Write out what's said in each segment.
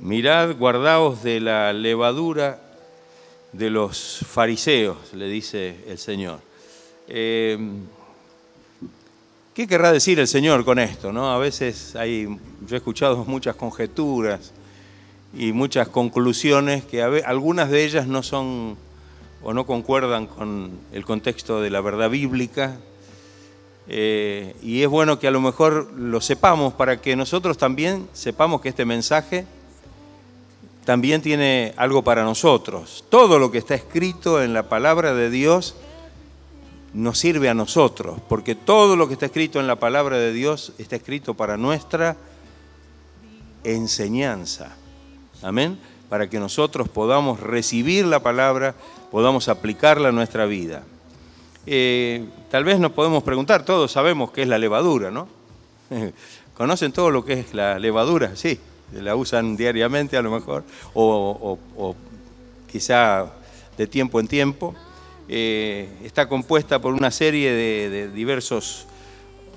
Mirad, guardaos de la levadura de los fariseos, le dice el Señor. ¿Qué querrá decir el Señor con esto, no? A veces yo he escuchado muchas conjeturas y muchas conclusiones que algunas de ellas no son o no concuerdan con el contexto de la verdad bíblica. Y es bueno que a lo mejor lo sepamos para que nosotros también sepamos que este mensaje también tiene algo para nosotros. Todo lo que está escrito en la palabra de Dios nos sirve a nosotros, porque todo lo que está escrito en la palabra de Dios está escrito para nuestra enseñanza. Amén. Para que nosotros podamos recibir la palabra, podamos aplicarla a nuestra vida. Tal vez nos podemos preguntar, todos sabemos qué es la levadura, ¿no? ¿Conocen todo lo que es la levadura? Sí. La usan diariamente a lo mejor, o quizá de tiempo en tiempo. Está compuesta por una serie de diversos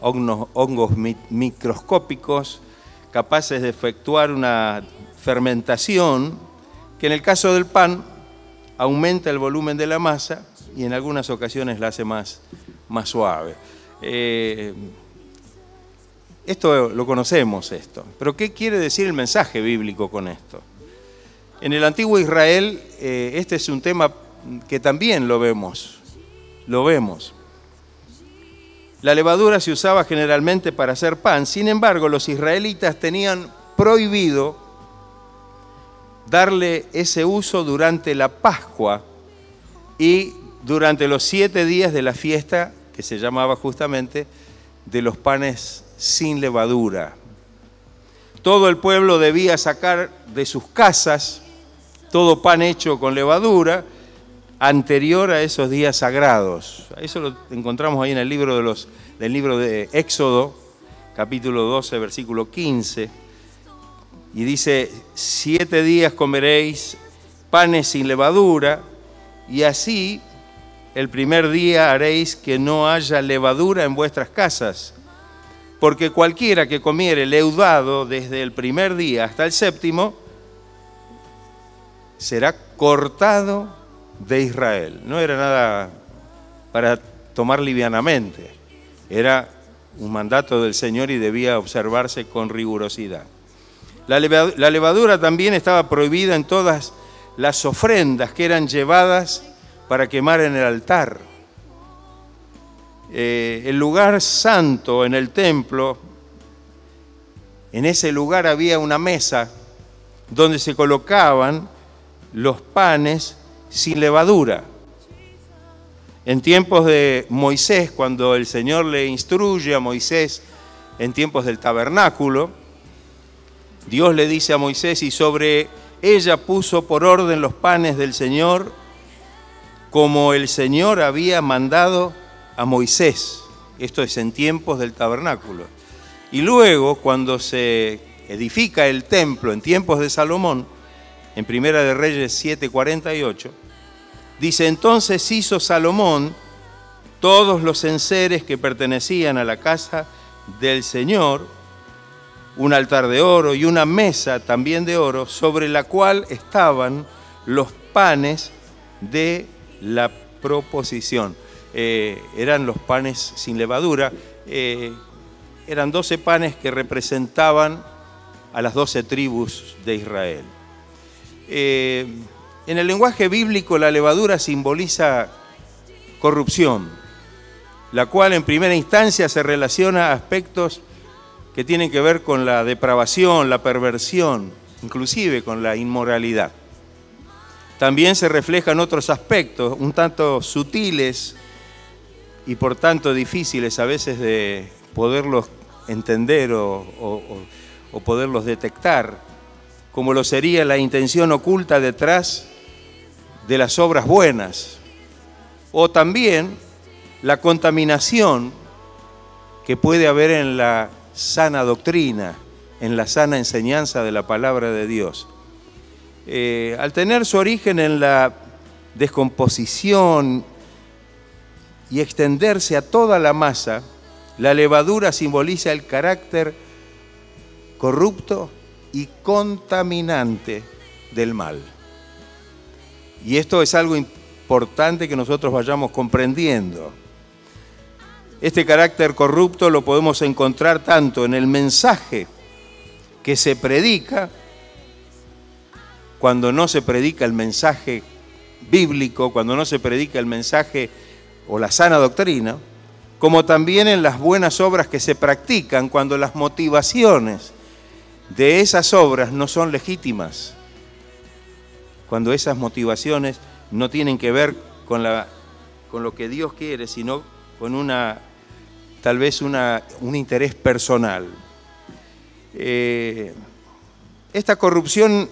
hongos microscópicos capaces de efectuar una fermentación que en el caso del pan aumenta el volumen de la masa y en algunas ocasiones la hace más suave. Esto lo conocemos, pero ¿qué quiere decir el mensaje bíblico con esto? En el antiguo Israel, este es un tema que también lo vemos. La levadura se usaba generalmente para hacer pan, sin embargo, los israelitas tenían prohibido darle ese uso durante la Pascua y durante los 7 días de la fiesta, que se llamaba justamente de los panes sin levadura. Todo el pueblo debía sacar de sus casas todo pan hecho con levadura anterior a esos días sagrados. Eso lo encontramos ahí en el libro del libro de Éxodo, capítulo 12, versículo 15. Y dice, 7 días comeréis panes sin levadura, y así el primer día haréis que no haya levadura en vuestras casas. Porque cualquiera que comiere leudado desde el primer día hasta el 7º, será cortado de Israel. No era nada para tomar livianamente. Era un mandato del Señor y debía observarse con rigurosidad. La levadura también estaba prohibida en todas las ofrendas que eran llevadas para quemar en el altar. El lugar santo en el templo, en ese lugar había una mesa donde se colocaban los panes sin levadura. En tiempos de Moisés, cuando el Señor le instruye a Moisés en tiempos del tabernáculo, Dios le dice a Moisés, y sobre ella puso por orden los panes del Señor, como el Señor había mandado a Moisés. Esto es en tiempos del tabernáculo. Y luego, cuando se edifica el templo en tiempos de Salomón, en Primera de Reyes 7:48, dice, entonces hizo Salomón todos los enseres que pertenecían a la casa del Señor, un altar de oro y una mesa también de oro, sobre la cual estaban los panes de la proposición. Eran los panes sin levadura, eran 12 panes que representaban a las 12 tribus de Israel. En el lenguaje bíblico la levadura simboliza corrupción, la cual en primera instancia se relaciona a aspectos que tienen que ver con la depravación, la perversión, inclusive con la inmoralidad. También se reflejan otros aspectos un tanto sutiles y por tanto difíciles a veces de poderlos entender o poderlos detectar, como lo sería la intención oculta detrás de las obras buenas, o también la contaminación que puede haber en la sana doctrina, en la sana enseñanza de la palabra de Dios. Al tener su origen en la descomposición y extenderse a toda la masa, la levadura simboliza el carácter corrupto y contaminante del mal. Y esto es algo importante que nosotros vayamos comprendiendo. Este carácter corrupto lo podemos encontrar tanto en el mensaje que se predica, cuando no se predica el mensaje bíblico, cuando no se predica el mensaje o la sana doctrina, como también en las buenas obras que se practican cuando las motivaciones de esas obras no son legítimas, cuando esas motivaciones no tienen que ver con lo que Dios quiere, sino con tal vez un interés personal. Esta corrupción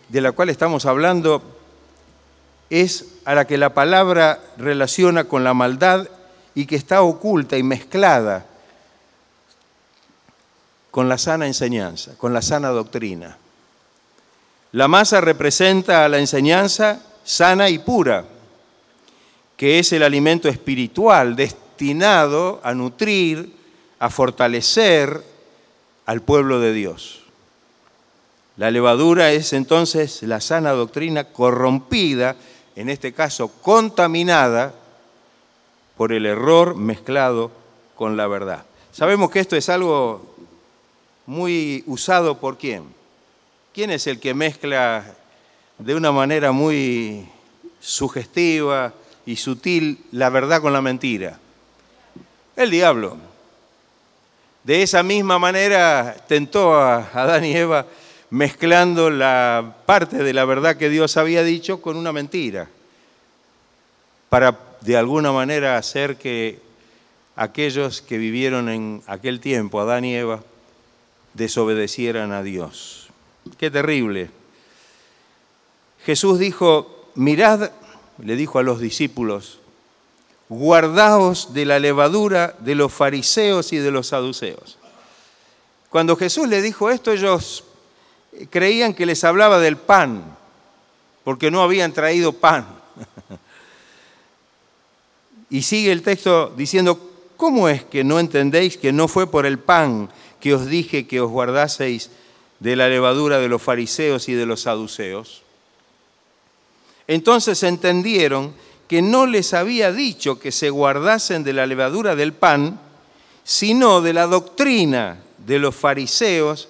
de la cual estamos hablando es a la que la palabra relaciona con la maldad y que está oculta y mezclada con la sana enseñanza, con la sana doctrina. La masa representa a la enseñanza sana y pura, que es el alimento espiritual destinado a nutrir, a fortalecer al pueblo de Dios. La levadura es entonces la sana doctrina corrompida, en este caso contaminada por el error mezclado con la verdad. Sabemos que esto es algo muy usado por ¿quién? ¿Quién es el que mezcla de una manera muy sugestiva y sutil la verdad con la mentira? El diablo. De esa misma manera tentó a Adán y Eva mezclando la parte de la verdad que Dios había dicho con una mentira, para de alguna manera hacer que aquellos que vivieron en aquel tiempo, Adán y Eva, desobedecieran a Dios. ¡Qué terrible! Jesús dijo, mirad, le dijo a los discípulos, guardaos de la levadura de los fariseos y de los saduceos. Cuando Jesús le dijo esto, ellos creían que les hablaba del pan, porque no habían traído pan. Y sigue el texto diciendo, ¿cómo es que no entendéis que no fue por el pan que os dije que os guardaseis de la levadura de los fariseos y de los saduceos? Entonces entendieron que no les había dicho que se guardasen de la levadura del pan, sino de la doctrina de los fariseos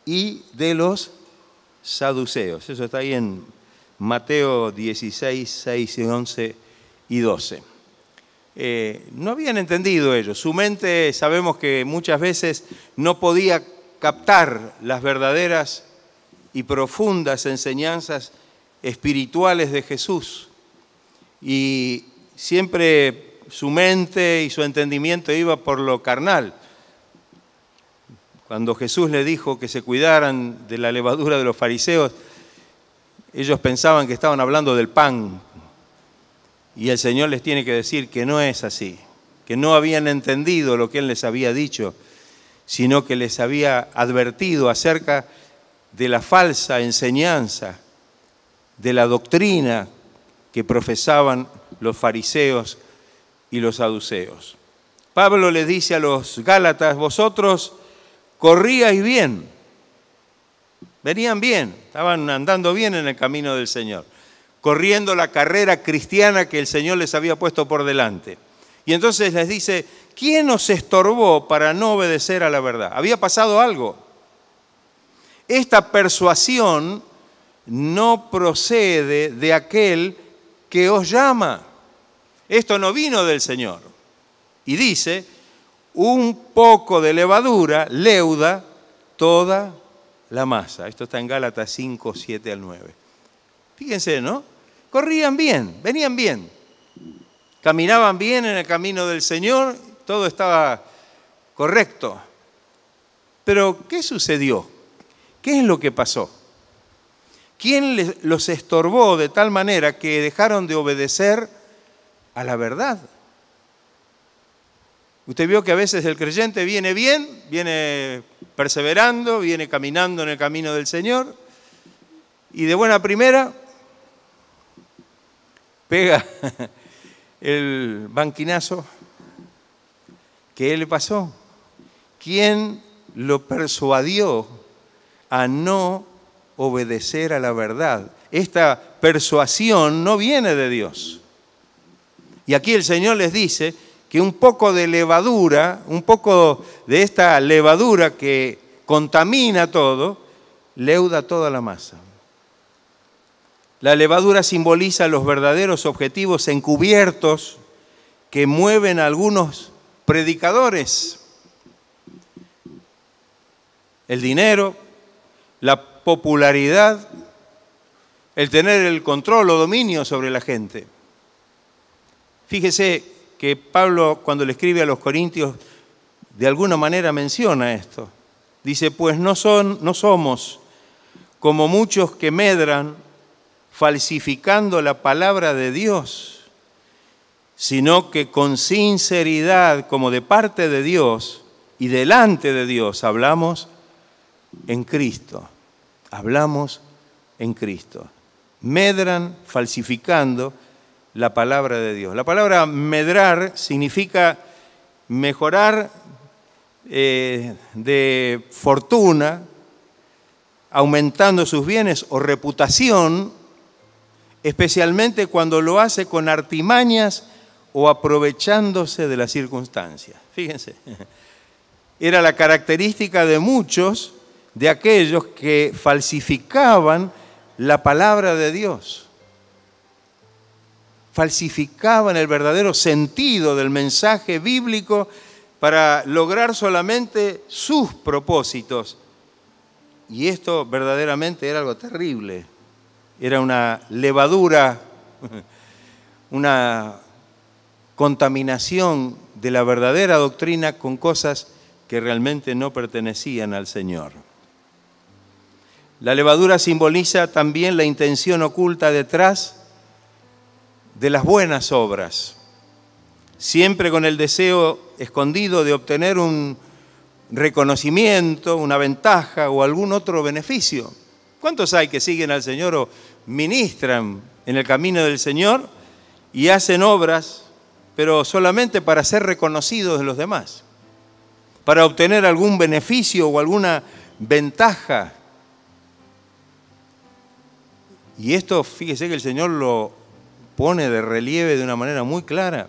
y de los saduceos. Eso está ahí en Mateo 16, 6, 11 y 12. No habían entendido ellos. Su mente, sabemos que muchas veces no podía captar las verdaderas y profundas enseñanzas espirituales de Jesús. Y siempre su mente y su entendimiento iba por lo carnal. Cuando Jesús le dijo que se cuidaran de la levadura de los fariseos, ellos pensaban que estaban hablando del pan. Y el Señor les tiene que decir que no es así, que no habían entendido lo que Él les había dicho, sino que les había advertido acerca de la falsa enseñanza, de la doctrina que profesaban los fariseos y los saduceos. Pablo les dice a los Gálatas, vosotros corríais bien, venían bien, estaban andando bien en el camino del Señor, corriendo la carrera cristiana que el Señor les había puesto por delante. Y entonces les dice, ¿quién os estorbó para no obedecer a la verdad? Había pasado algo. Esta persuasión no procede de aquel que os llama. Esto no vino del Señor. Y dice, un poco de levadura leuda toda la masa. Esto está en Gálatas 5, 7 al 9. Fíjense, ¿no? Corrían bien, venían bien. Caminaban bien en el camino del Señor, todo estaba correcto. Pero, ¿qué sucedió? ¿Qué es lo que pasó? ¿Quién los estorbó de tal manera que dejaron de obedecer a la verdad? Usted vio que a veces el creyente viene bien, viene perseverando, viene caminando en el camino del Señor y de buena primera pega el banquinazo. ¿Qué le pasó? ¿Quién lo persuadió a no obedecer a la verdad. Esta persuasión no viene de Dios. Y aquí el Señor les dice que un poco de levadura, un poco de esta levadura que contamina todo, leuda toda la masa. La levadura simboliza los verdaderos objetivos encubiertos que mueven a algunos predicadores. El dinero, la popularidad, el tener el control o dominio sobre la gente. Fíjese que Pablo, cuando le escribe a los Corintios, de alguna manera menciona esto. Dice, pues no somos como muchos que medran falsificando la palabra de Dios, sino que con sinceridad, como de parte de Dios y delante de Dios, hablamos en Cristo. Hablamos en Cristo. Medran falsificando la palabra de Dios. La palabra medrar significa mejorar de fortuna, aumentando sus bienes o reputación, especialmente cuando lo hace con artimañas o aprovechándose de las circunstancias. Fíjense, era la característica de muchos de aquellos que falsificaban la palabra de Dios. Falsificaban el verdadero sentido del mensaje bíblico para lograr solamente sus propósitos. Y esto verdaderamente era algo terrible. Era una levadura, una contaminación de la verdadera doctrina con cosas que realmente no pertenecían al Señor. La levadura simboliza también la intención oculta detrás de las buenas obras, siempre con el deseo escondido de obtener un reconocimiento, una ventaja o algún otro beneficio. ¿Cuántos hay que siguen al Señor o ministran en el camino del Señor y hacen obras, pero solamente para ser reconocidos de los demás, para obtener algún beneficio o alguna ventaja? Y esto, fíjese que el Señor lo pone de relieve de una manera muy clara.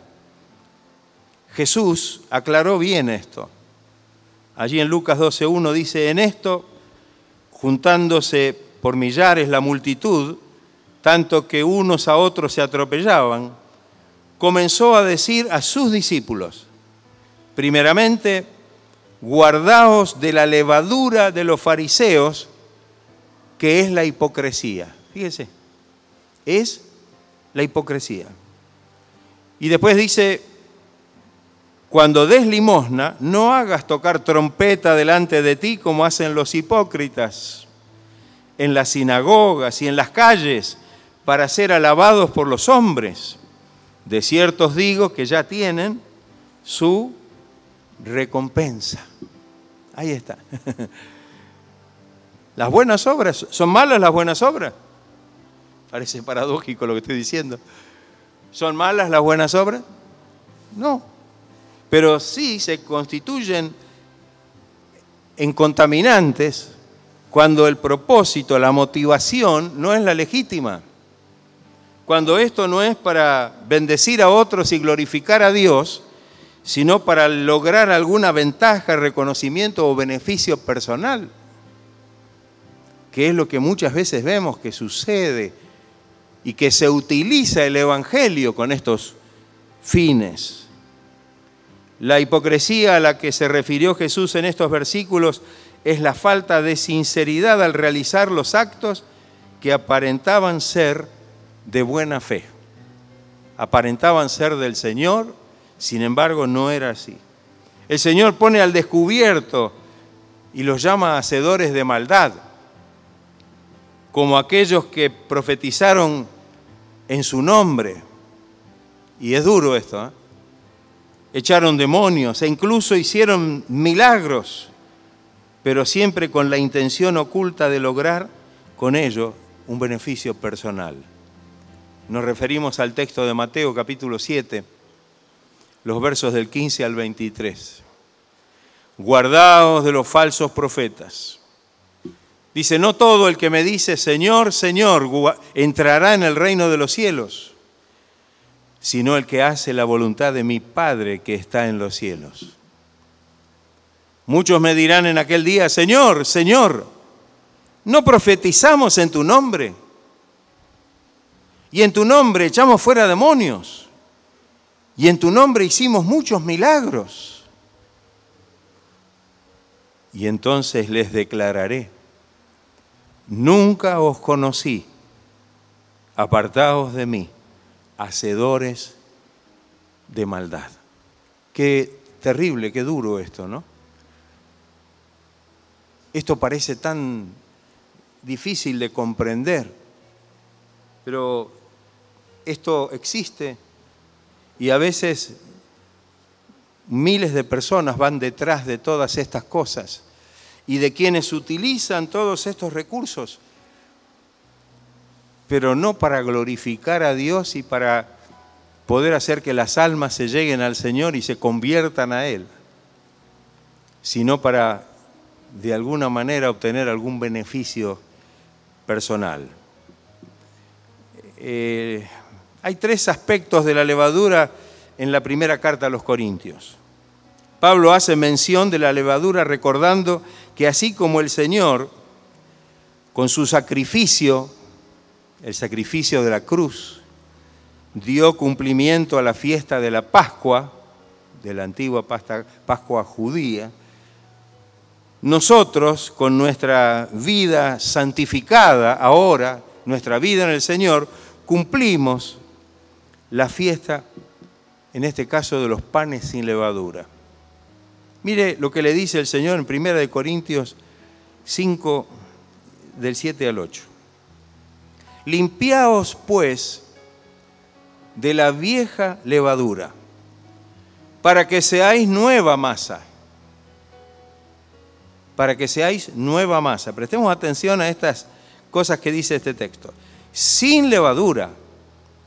Jesús aclaró bien esto. Allí en Lucas 12:1 dice, en esto, juntándose por millares la multitud, tanto que unos a otros se atropellaban, comenzó a decir a sus discípulos, primeramente, guardaos de la levadura de los fariseos, que es la hipocresía. Fíjese, es la hipocresía. Y después dice, cuando des limosna, no hagas tocar trompeta delante de ti como hacen los hipócritas en las sinagogas y en las calles para ser alabados por los hombres. De cierto os digo que ya tienen su recompensa. Ahí está. Las buenas obras, ¿son malas las buenas obras? Parece paradójico lo que estoy diciendo. ¿Son malas las buenas obras? No. Pero sí se constituyen en contaminantes cuando el propósito, la motivación no es la legítima. Cuando esto no es para bendecir a otros y glorificar a Dios, sino para lograr alguna ventaja, reconocimiento o beneficio personal, que es lo que muchas veces vemos que sucede y que se utiliza el Evangelio con estos fines. La hipocresía a la que se refirió Jesús en estos versículos es la falta de sinceridad al realizar los actos que aparentaban ser de buena fe. Aparentaban ser del Señor, sin embargo no era así. El Señor pone al descubierto y los llama hacedores de maldad, como aquellos que profetizaron en su nombre. Y es duro esto, ¿eh? Echaron demonios e incluso hicieron milagros, pero siempre con la intención oculta de lograr con ello un beneficio personal. Nos referimos al texto de Mateo capítulo 7, los versos del 15 al 23. Guardaos de los falsos profetas, Dice, no todo el que me dice, Señor, Señor, entrará en el reino de los cielos, sino el que hace la voluntad de mi Padre que está en los cielos. Muchos me dirán en aquel día, Señor, Señor, ¿no profetizamos en tu nombre? Y en tu nombre echamos fuera demonios. Y en tu nombre hicimos muchos milagros. Y entonces les declararé, nunca os conocí, apartaos de mí, hacedores de maldad. Qué terrible, qué duro esto, ¿no? Esto parece tan difícil de comprender, pero esto existe y a veces miles de personas van detrás de todas estas cosas y de quienes utilizan todos estos recursos, pero no para glorificar a Dios y para poder hacer que las almas se lleguen al Señor y se conviertan a Él, sino para de alguna manera obtener algún beneficio personal. Hay 3 aspectos de la levadura en la primera carta a los Corintios. Pablo hace mención de la levadura recordando que así como el Señor, con su sacrificio, el sacrificio de la cruz, dio cumplimiento a la fiesta de la Pascua, de la antigua Pascua judía, nosotros, con nuestra vida santificada ahora, nuestra vida en el Señor, cumplimos la fiesta, en este caso de los panes sin levadura. Mire lo que le dice el Señor en 1 Corintios 5, del 7 al 8. Limpiaos, pues, de la vieja levadura, para que seáis nueva masa. Para que seáis nueva masa. Prestemos atención a estas cosas que dice este texto. Sin levadura,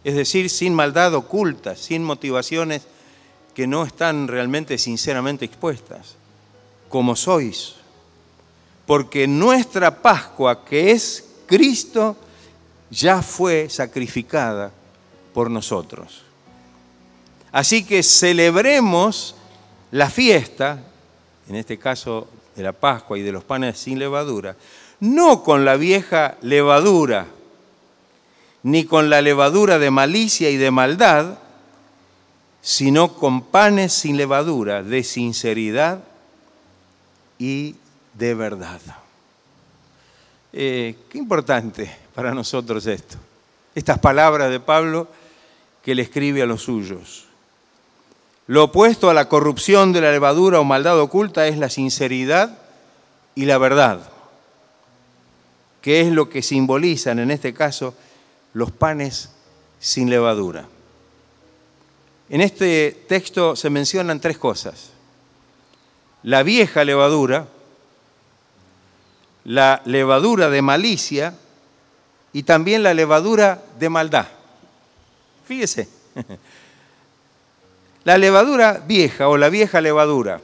es decir, sin maldad oculta, sin motivaciones que no están realmente sinceramente expuestas, como sois. Porque nuestra Pascua, que es Cristo, ya fue sacrificada por nosotros. Así que celebremos la fiesta, en este caso de la Pascua y de los panes sin levadura, no con la vieja levadura, ni con la levadura de malicia y de maldad, sino con panes sin levadura, de sinceridad y de verdad. Qué importante para nosotros esto. Estas palabras de Pablo que le escribe a los suyos. Lo opuesto a la corrupción de la levadura o maldad oculta es la sinceridad y la verdad, que es lo que simbolizan en este caso los panes sin levadura. En este texto se mencionan 3 cosas. La vieja levadura, la levadura de malicia y también la levadura de maldad. Fíjese. La levadura vieja o la vieja levadura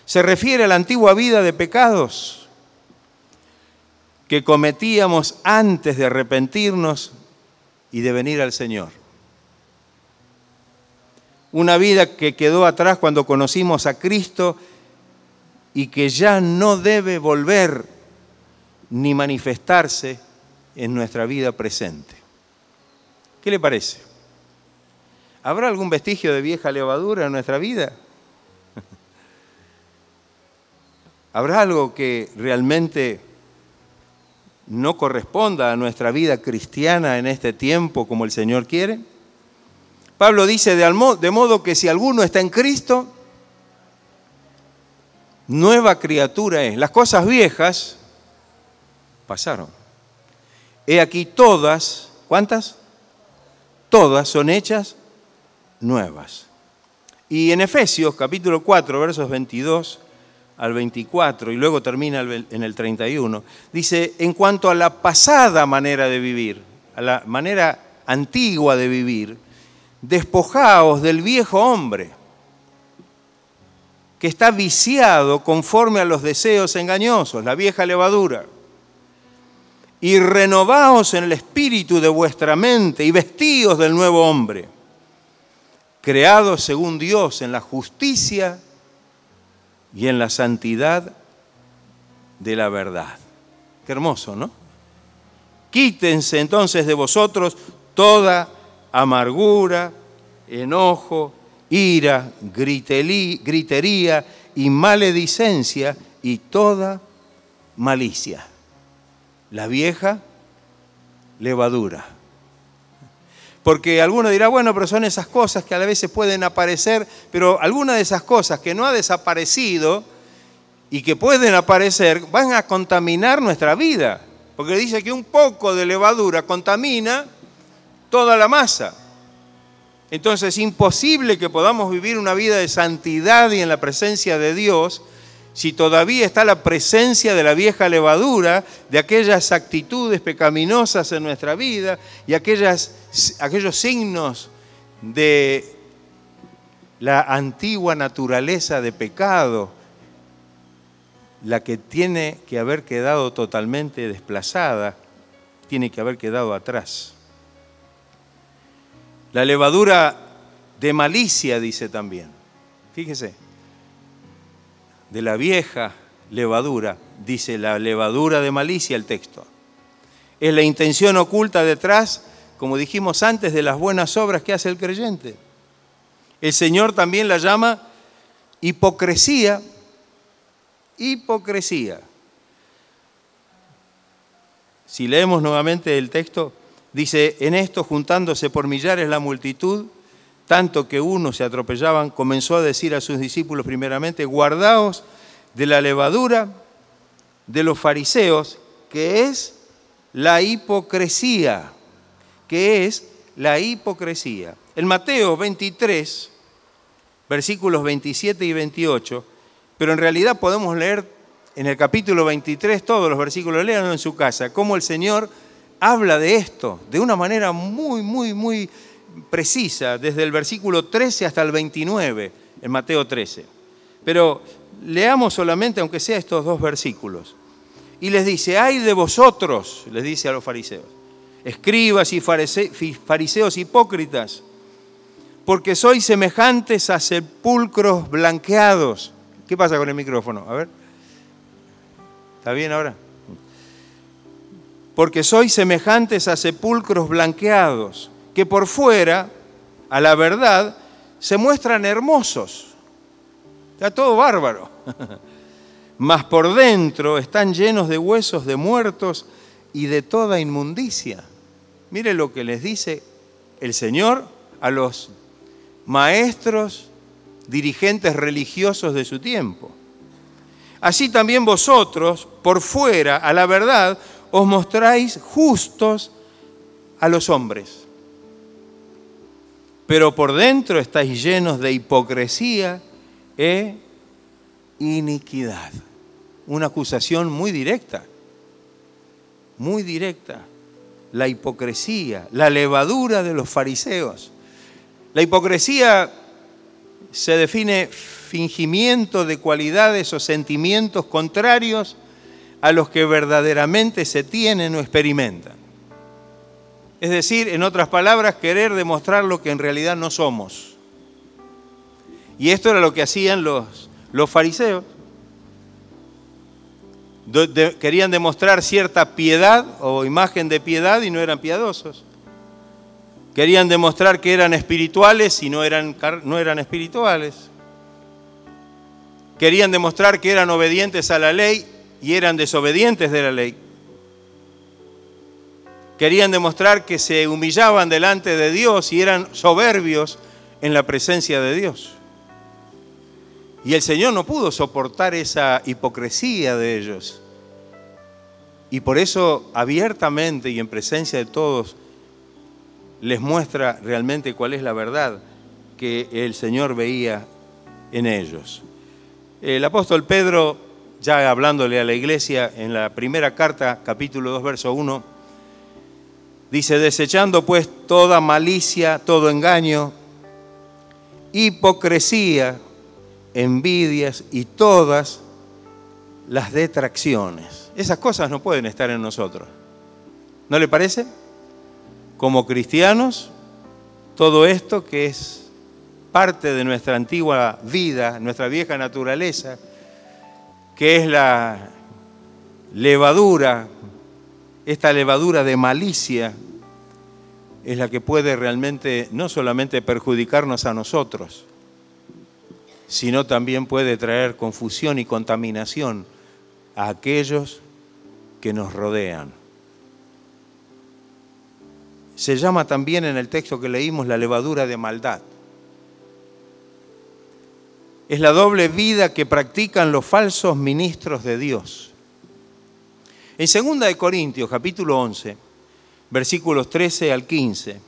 se refiere a la antigua vida de pecados que cometíamos antes de arrepentirnos y de venir al Señor. Una vida que quedó atrás cuando conocimos a Cristo y que ya no debe volver ni manifestarse en nuestra vida presente. ¿Qué le parece? ¿Habrá algún vestigio de vieja levadura en nuestra vida? ¿Habrá algo que realmente no corresponda a nuestra vida cristiana en este tiempo como el Señor quiere? Pablo dice, de modo que si alguno está en Cristo, nueva criatura es. Las cosas viejas pasaron. He aquí todas, ¿cuántas? Todas son hechas nuevas. Y en Efesios capítulo 4, versos 22 al 24, y luego termina en el 31, dice, en cuanto a la pasada manera de vivir, a la manera antigua de vivir, despojaos del viejo hombre, que está viciado conforme a los deseos engañosos, la vieja levadura. y renovaos en el espíritu de vuestra mente y vestíos del nuevo hombre, creados según Dios en la justicia y en la santidad de la verdad. Qué hermoso, ¿no? Quítense entonces de vosotros toda amargura, enojo, ira, gritería y maledicencia y toda malicia. La vieja levadura. Porque alguno dirá, bueno, pero son esas cosas que a veces pueden aparecer, pero algunas de esas cosas que no ha desaparecido y que pueden aparecer van a contaminar nuestra vida. Porque dice que un poco de levadura contamina toda la masa. Entonces es imposible que podamos vivir una vida de santidad y en la presencia de Dios si todavía está la presencia de la vieja levadura, de aquellas actitudes pecaminosas en nuestra vida y aquellos signos de la antigua naturaleza de pecado, la que tiene que haber quedado totalmente desplazada, tiene que haber quedado atrás. La levadura de malicia, dice también. Fíjese, de la vieja levadura, dice la levadura de malicia el texto. Es la intención oculta detrás, como dijimos antes, de las buenas obras que hace el creyente. El Señor también la llama hipocresía. Hipocresía. Si leemos nuevamente el texto, dice, en esto juntándose por millares la multitud, tanto que unos se atropellaban, comenzó a decir a sus discípulos primeramente, guardaos de la levadura de los fariseos, que es la hipocresía, que es la hipocresía. En Mateo 23, versículos 27 y 28, pero en realidad podemos leer en el capítulo 23 todos los versículos, léanlo en su casa, cómo el Señor habla de esto de una manera muy precisa, desde el versículo 13 hasta el 29, en Mateo 13. Pero leamos solamente, aunque sea estos dos versículos. Y les dice, ay de vosotros, les dice a los fariseos, escribas y fariseos hipócritas, porque sois semejantes a sepulcros blanqueados. ¿Qué pasa con el micrófono? A ver. ¿Está bien ahora? Porque sois semejantes a sepulcros blanqueados, que por fuera, a la verdad, se muestran hermosos. Está todo bárbaro. Mas por dentro están llenos de huesos de muertos y de toda inmundicia. Mire lo que les dice el Señor a los maestros, dirigentes religiosos de su tiempo. Así también vosotros, por fuera, a la verdad, os mostráis justos a los hombres. Pero por dentro estáis llenos de hipocresía e iniquidad. Una acusación muy directa. Muy directa. La hipocresía, la levadura de los fariseos. La hipocresía se define fingimiento de cualidades o sentimientos contrarios a los que verdaderamente se tienen o experimentan. Es decir, en otras palabras, querer demostrar lo que en realidad no somos. Y esto era lo que hacían los fariseos. Querían demostrar cierta piedad o imagen de piedad y no eran piadosos. Querían demostrar que eran espirituales y no eran espirituales. Querían demostrar que eran obedientes a la ley y eran desobedientes de la ley. Querían demostrar que se humillaban delante de Dios y eran soberbios en la presencia de Dios. Y el Señor no pudo soportar esa hipocresía de ellos. Y por eso abiertamente y en presencia de todos les muestra realmente cuál es la verdad que el Señor veía en ellos. El apóstol Pedro, ya hablándole a la iglesia en la primera carta, capítulo 2, verso 1, dice, desechando pues toda malicia, todo engaño, hipocresía, envidias y todas las detracciones. Esas cosas no pueden estar en nosotros. ¿No le parece? Como cristianos, todo esto que es parte de nuestra antigua vida, nuestra vieja naturaleza, que es la levadura, esta levadura de malicia, es la que puede realmente no solamente perjudicarnos a nosotros, sino también puede traer confusión y contaminación a aquellos que nos rodean. Se llama también en el texto que leímos la levadura de maldad. Es la doble vida que practican los falsos ministros de Dios. En 2 de Corintios, capítulo 11, versículos 13 al 15,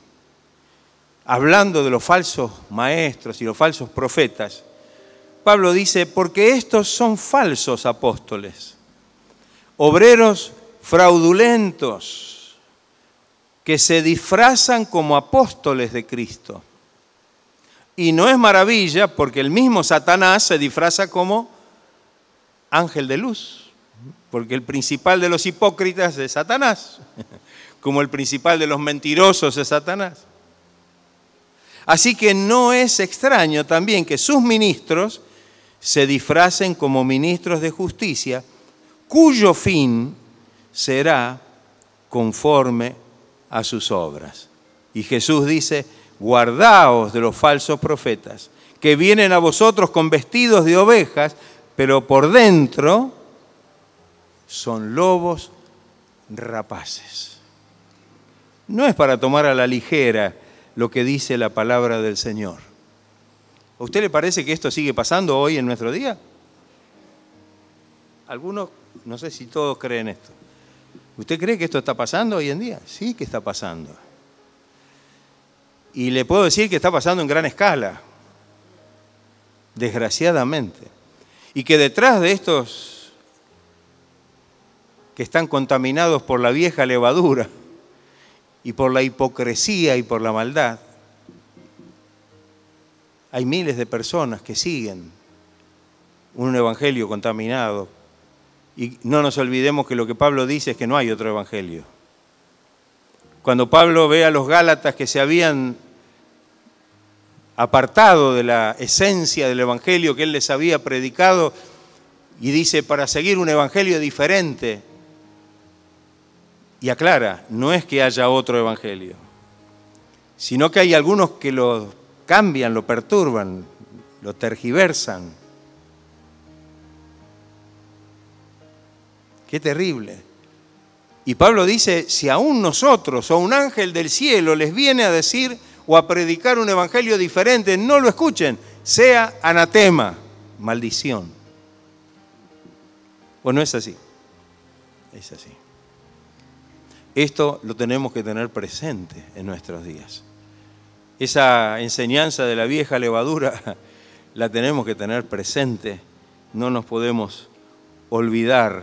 hablando de los falsos maestros y los falsos profetas, Pablo dice, porque estos son falsos apóstoles, obreros fraudulentos, que se disfrazan como apóstoles de Cristo. Y no es maravilla porque el mismo Satanás se disfraza como ángel de luz, porque el principal de los hipócritas es Satanás, como el principal de los mentirosos es Satanás. Así que no es extraño también que sus ministros se disfracen como ministros de justicia, cuyo fin será conforme a sus obras. Y Jesús dice, guardaos de los falsos profetas, que vienen a vosotros con vestidos de ovejas, pero por dentro son lobos rapaces. No es para tomar a la ligera lo que dice la palabra del Señor. ¿A usted le parece que esto sigue pasando hoy en nuestro día? Algunos, no sé si todos creen esto. ¿Usted cree que esto está pasando hoy en día? Sí que está pasando. Y le puedo decir que está pasando en gran escala, desgraciadamente. Y que detrás de estos que están contaminados por la vieja levadura y por la hipocresía y por la maldad, hay miles de personas que siguen un evangelio contaminado. Y no nos olvidemos que lo que Pablo dice es que no hay otro evangelio. Cuando Pablo ve a los gálatas que se habían apartado de la esencia del evangelio que él les había predicado, y dice, para seguir un evangelio diferente, y aclara, no es que haya otro evangelio, sino que hay algunos que lo cambian, lo perturban, lo tergiversan. Qué terrible. Y Pablo dice, si aún nosotros o un ángel del cielo les viene a decir o a predicar un evangelio diferente, no lo escuchen, sea anatema, maldición. ¿O no es así? Es así. Esto lo tenemos que tener presente en nuestros días. Esa enseñanza de la vieja levadura la tenemos que tener presente. No nos podemos olvidar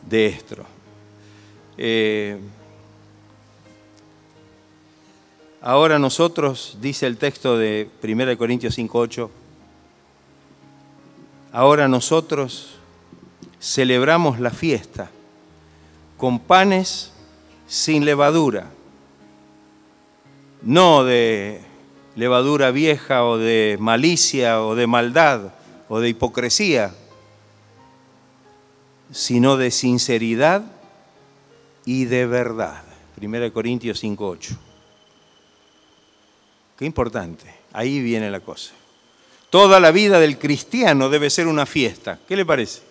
de esto. Ahora nosotros, dice el texto de 1 Corintios 5:8, ahora nosotros celebramos la fiesta con panes sin levadura, no de levadura vieja o de malicia o de maldad o de hipocresía, sino de sinceridad y de verdad. 1 Corintios 5:8. Qué importante, ahí viene la cosa. Toda la vida del cristiano debe ser una fiesta. ¿Qué le parece?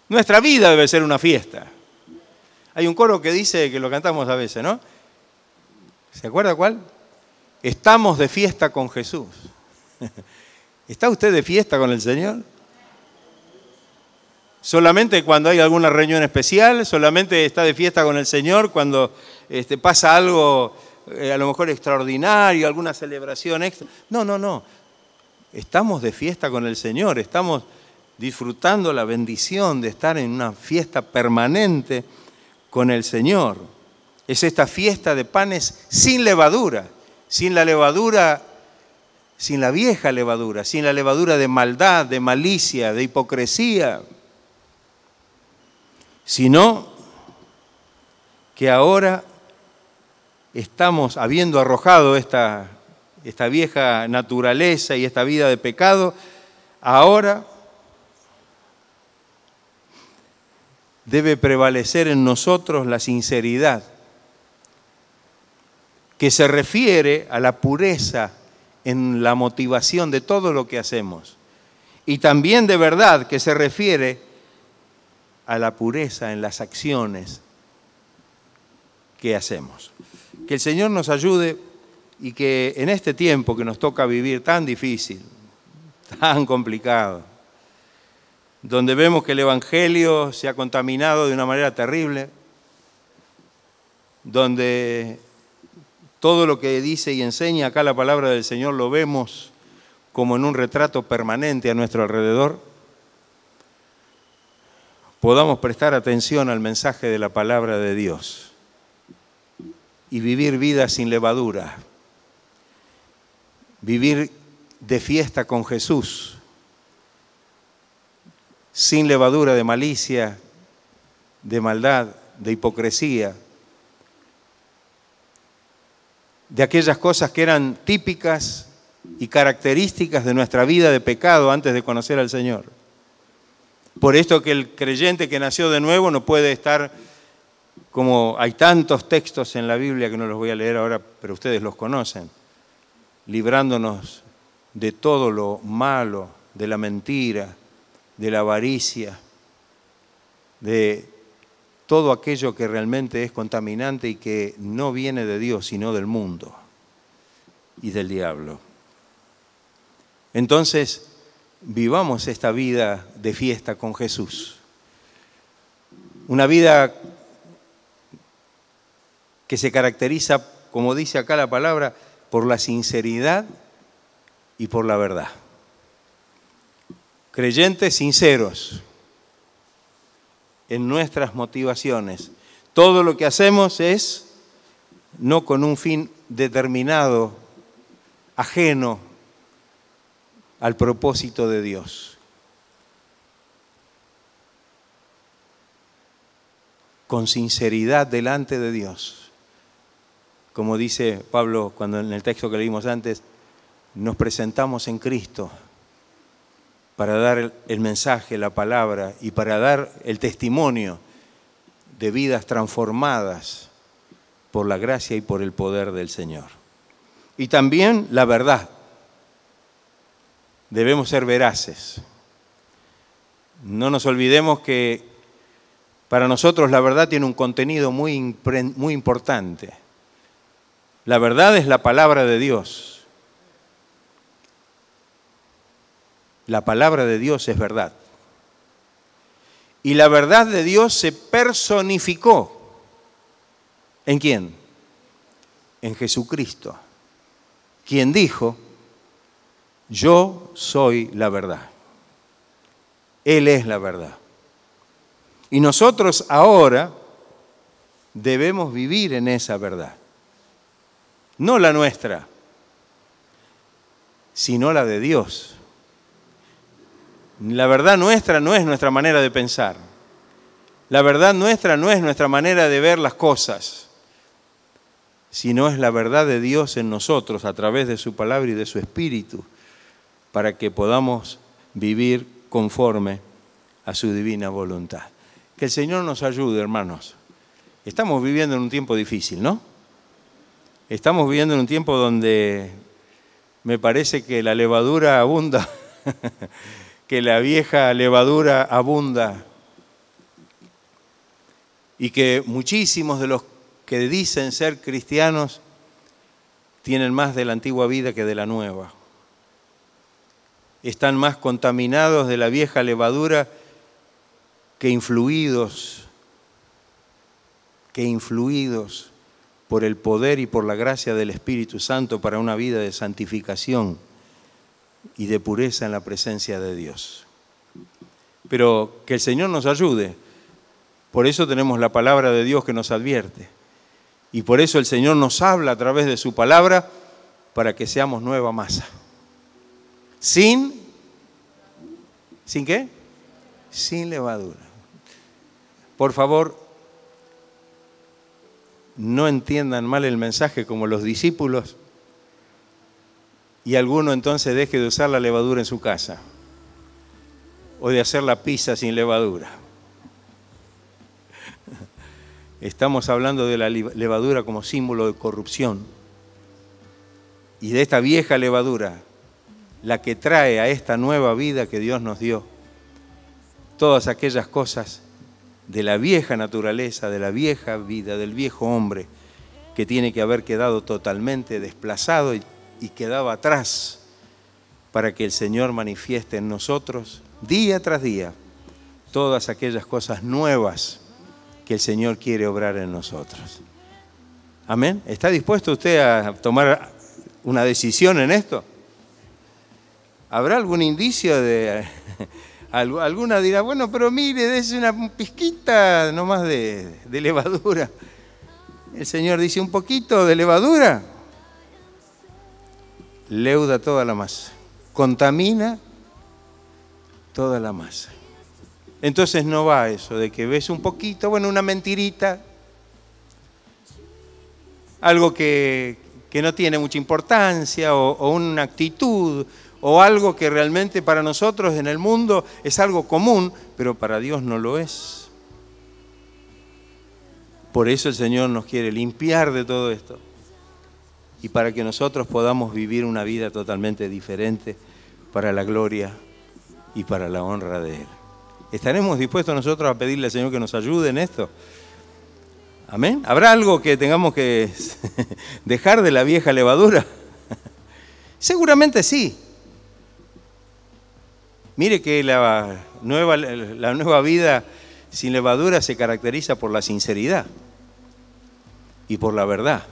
Nuestra vida debe ser una fiesta. Hay un coro que dice, que lo cantamos a veces, ¿no? ¿Se acuerda cuál? Estamos de fiesta con Jesús. ¿Está usted de fiesta con el Señor? Solamente cuando hay alguna reunión especial, solamente está de fiesta con el Señor cuando pasa algo a lo mejor extraordinario, alguna celebración extra. No. Estamos de fiesta con el Señor, estamos disfrutando la bendición de estar en una fiesta permanente con el Señor. Es esta fiesta de panes sin levadura, sin la levadura, sin la vieja levadura, sin la levadura de maldad, de malicia, de hipocresía, sino que ahora estamos, habiendo arrojado esta vieja naturaleza y esta vida de pecado, ahora debe prevalecer en nosotros la sinceridad, que se refiere a la pureza en la motivación de todo lo que hacemos. Y también de verdad, que se refiere a la pureza en las acciones que hacemos. Que el Señor nos ayude y que en este tiempo que nos toca vivir tan difícil, tan complicado, donde vemos que el Evangelio se ha contaminado de una manera terrible, donde todo lo que dice y enseña acá la palabra del Señor lo vemos como en un retrato permanente a nuestro alrededor, podamos prestar atención al mensaje de la palabra de Dios y vivir vidas sin levadura, vivir de fiesta con Jesús, sin levadura de malicia, de maldad, de hipocresía, de aquellas cosas que eran típicas y características de nuestra vida de pecado antes de conocer al Señor. Por esto que el creyente que nació de nuevo no puede estar, como hay tantos textos en la Biblia que no los voy a leer ahora, pero ustedes los conocen, librándonos de todo lo malo, de la mentira, de la avaricia, de todo aquello que realmente es contaminante y que no viene de Dios, sino del mundo y del diablo. Entonces, vivamos esta vida de fiesta con Jesús. Una vida que se caracteriza, como dice acá la palabra, por la sinceridad y por la verdad. Creyentes sinceros en nuestras motivaciones. Todo lo que hacemos es no con un fin determinado, ajeno al propósito de Dios. Con sinceridad delante de Dios. Como dice Pablo cuando en el texto que leímos antes, nos presentamos en Cristo para dar el mensaje, la palabra y para dar el testimonio de vidas transformadas por la gracia y por el poder del Señor. Y también la verdad. Debemos ser veraces. No nos olvidemos que para nosotros la verdad tiene un contenido muy importante. La verdad es la palabra de Dios. La palabra de Dios es verdad. Y la verdad de Dios se personificó. ¿En quién? En Jesucristo, quien dijo: yo soy la verdad. Él es la verdad. Y nosotros ahora debemos vivir en esa verdad. No la nuestra, sino la de Dios. La verdad nuestra no es nuestra manera de pensar. La verdad nuestra no es nuestra manera de ver las cosas, sino es la verdad de Dios en nosotros a través de su palabra y de su Espíritu, para que podamos vivir conforme a su divina voluntad. Que el Señor nos ayude, hermanos. Estamos viviendo en un tiempo difícil, ¿no? Estamos viviendo en un tiempo donde me parece que la levadura abunda, que la vieja levadura abunda, y que muchísimos de los que dicen ser cristianos tienen más de la antigua vida que de la nueva. Están más contaminados de la vieja levadura que influidos por el poder y por la gracia del Espíritu Santo para una vida de santificación y de pureza en la presencia de Dios. Pero que el Señor nos ayude. Por eso tenemos la palabra de Dios que nos advierte. Y por eso el Señor nos habla a través de su palabra para que seamos nueva masa. ¿Sin qué? Sin levadura. Por favor, no entiendan mal el mensaje como los discípulos y alguno entonces deje de usar la levadura en su casa o de hacer la pizza sin levadura. Estamos hablando de la levadura como símbolo de corrupción y de esta vieja levadura, la que trae a esta nueva vida que Dios nos dio todas aquellas cosas de la vieja naturaleza, de la vieja vida, del viejo hombre que tiene que haber quedado totalmente desplazado y quedado atrás para que el Señor manifieste en nosotros día tras día todas aquellas cosas nuevas que el Señor quiere obrar en nosotros. Amén. ¿Está dispuesto usted a tomar una decisión en esto? ¿Habrá algún indicio de... Alguna dirá, bueno, pero mire, es una pizquita nomás de levadura. El Señor dice, un poquito de levadura leuda toda la masa, contamina toda la masa. Entonces no va eso de que ves un poquito, bueno, una mentirita, algo que no tiene mucha importancia o una actitud o algo que realmente para nosotros en el mundo es algo común, pero para Dios no lo es. Por eso el Señor nos quiere limpiar de todo esto y para que nosotros podamos vivir una vida totalmente diferente para la gloria y para la honra de Él. ¿Estaremos dispuestos nosotros a pedirle al Señor que nos ayude en esto? ¿Amén? ¿Habrá algo que tengamos que dejar de la vieja levadura? Seguramente sí. Mire que la nueva vida sin levadura se caracteriza por la sinceridad y por la verdad.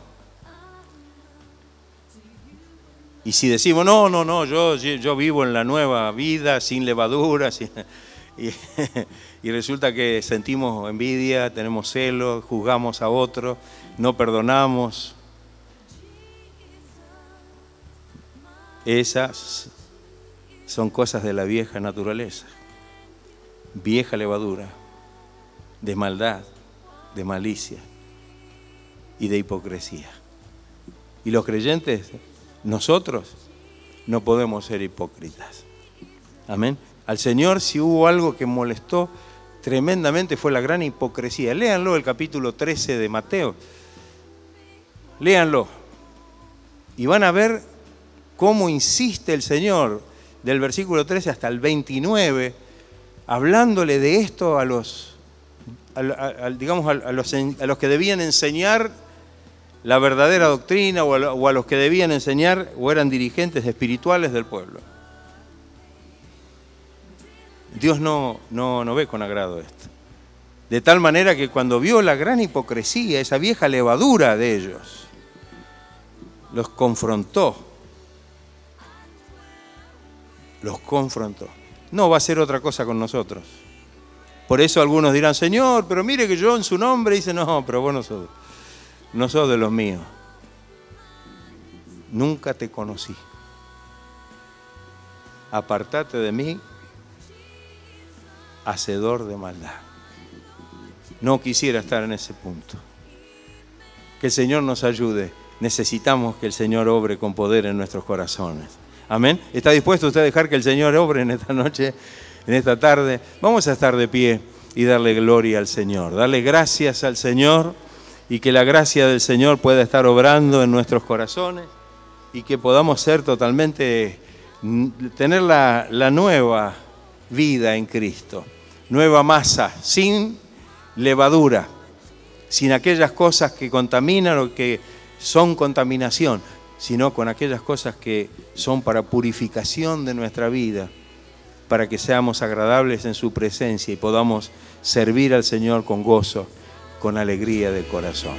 Y si decimos, no, yo vivo en la nueva vida sin levadura, y resulta que sentimos envidia, tenemos celos, juzgamos a otros, no perdonamos. Esas son cosas de la vieja naturaleza, vieja levadura, de maldad, de malicia y de hipocresía. Y los creyentes, nosotros, no podemos ser hipócritas. Amén. Al Señor, si hubo algo que molestó tremendamente, fue la gran hipocresía. Léanlo, el capítulo 13 de Mateo. Léanlo. Y van a ver cómo insiste el Señor, del versículo 13 hasta el 29, hablándole de esto a los que debían enseñar la verdadera doctrina o a los que debían enseñar o eran dirigentes espirituales del pueblo. Dios no ve con agrado esto. De tal manera que cuando vio la gran hipocresía, esa vieja levadura de ellos, los confrontó. No va a ser otra cosa con nosotros. Por eso algunos dirán, Señor, pero mire que yo en su nombre, dice, no, pero vos no sos de los míos. Nunca te conocí. Apartate de mí, hacedor de maldad. No quisiera estar en ese punto. Que el Señor nos ayude. Necesitamos que el Señor obre con poder en nuestros corazones. Amén. ¿Está dispuesto usted a dejar que el Señor obre en esta noche, en esta tarde? Vamos a estar de pie y darle gloria al Señor. Darle gracias al Señor y que la gracia del Señor pueda estar obrando en nuestros corazones y que podamos ser totalmente, tener la nueva vida en Cristo. Nueva masa, sin levadura, sin aquellas cosas que contaminan o que son contaminación, sino con aquellas cosas que son para purificación de nuestra vida, para que seamos agradables en su presencia y podamos servir al Señor con gozo, con alegría de corazón.